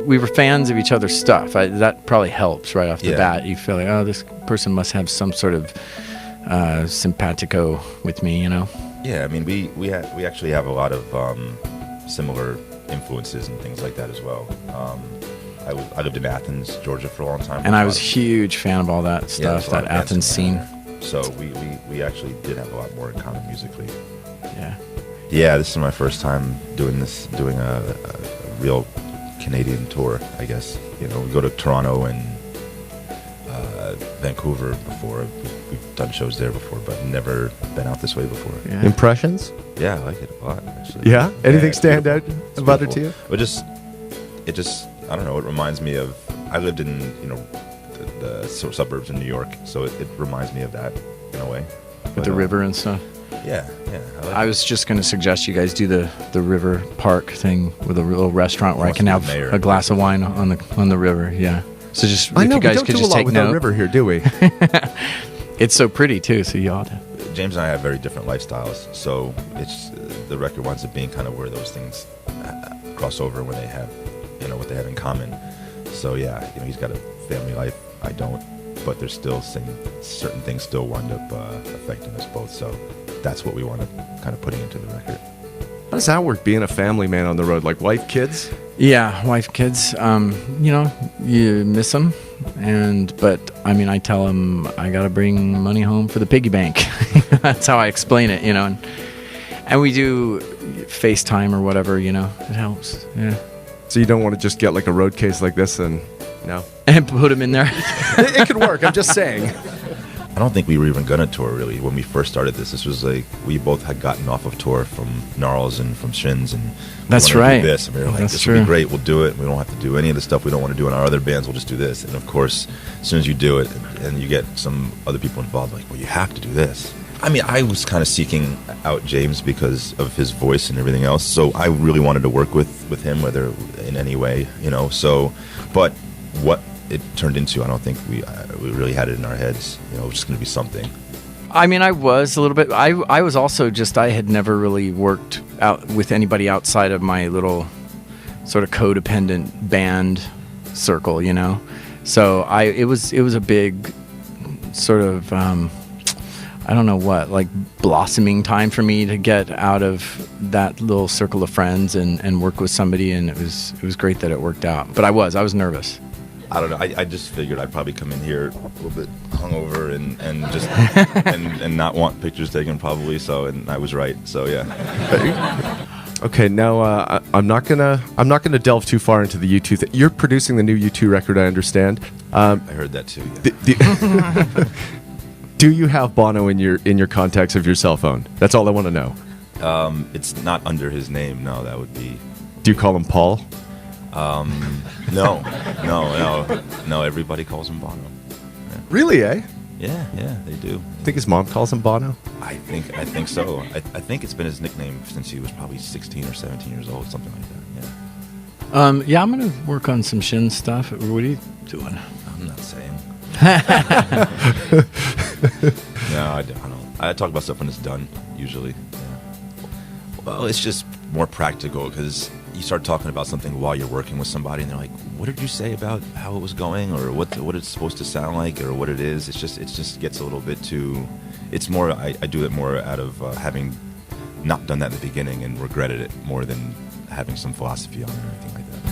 we were fans of each other's stuff. That probably helps right off the bat. You feel like, oh, this person must have some sort of simpatico with me, you know? Yeah, I mean, we actually have a lot of similar influences and things like that as well. I lived in Athens, Georgia for a long time. And I was a huge fan of all that stuff, that Athens scene. So we actually did have a lot more in common musically. Yeah. Yeah, this is my first time doing a real Canadian tour, I guess. You know, we go to Toronto and Vancouver before. We've done shows there before, but never been out this way before. Yeah. Impressions? Yeah, I like it a lot, actually. Yeah? Anything stand out about it to you? It just, I don't know, it reminds me of, I lived in, you know, the suburbs in New York, so it reminds me of that in a way. With the river and stuff? Yeah. I was just going to suggest you guys do the river park thing with a little restaurant where I can have a glass of wine on the river. Yeah. So just if you guys could just take note. I know, we don't do a lot with our river here, do we? It's so pretty too, so you ought to. James and I have very different lifestyles, so it's the record winds up being kind of where those things cross over when they have, you know, what they have in common. So yeah, you know, he's got a family life, I don't, but there's still certain things still wind up affecting us both. So that's what we want to kind of putting into the record. How does that work, being a family man on the road? Like wife, kids? Yeah, wife, kids. You know, you miss them, but I mean, I tell them I gotta bring money home for the piggy bank. That's how I explain it, you know. And we do FaceTime or whatever, you know. It helps. Yeah. So you don't want to just get like a road case like this and put them in there. It could work. I'm just saying. I don't think we were even gonna tour really when we first started this. This was like we both had gotten off of tour from Gnarls and from Shins, and that's right. Do this, and we were like, "This will be great. We'll do it. We don't have to do any of the stuff we don't want to do in our other bands. We'll just do this." And of course, as soon as you do it and you get some other people involved, like, "Well, you have to do this." I mean, I was kind of seeking out James because of his voice and everything else, so I really wanted to work with him, whether in any way, you know. So, but what it turned into, I don't think we really had it in our heads. You know, it was just going to be something. I mean, I was a little bit. I was also just. I had never really worked out with anybody outside of my little sort of codependent band circle, you know. So it was a big sort of I don't know what, like blossoming time for me to get out of that little circle of friends and work with somebody, and it was great that it worked out. But I was nervous. I don't know. I just figured I'd probably come in here a little bit hungover and just and not want pictures taken probably. So, and I was right. So yeah. Okay, now I'm not gonna delve too far into the U2 thing. You're producing the new U2 record, I understand. I heard that too. Yeah. Do you have Bono in your contacts of your cell phone? That's all I want to know. It's not under his name. No, that would be. Do you call him Paul? No. Everybody calls him Bono. Yeah. Really, eh? Yeah, they do. I think his mom calls him Bono. I think so. I think it's been his nickname since he was probably 16 or 17 years old, something like that. Yeah. I'm gonna work on some Shin stuff. What are you doing? I'm not saying. No, I don't. I talk about stuff when it's done, usually. Yeah. Well, it's just more practical because you start talking about something while you're working with somebody, and they're like, "What did you say about how it was going, or what it's supposed to sound like, or what it is?" It just gets a little bit too. It's more. I do it more out of having not done that in the beginning and regretted it more than having some philosophy on it or anything like that.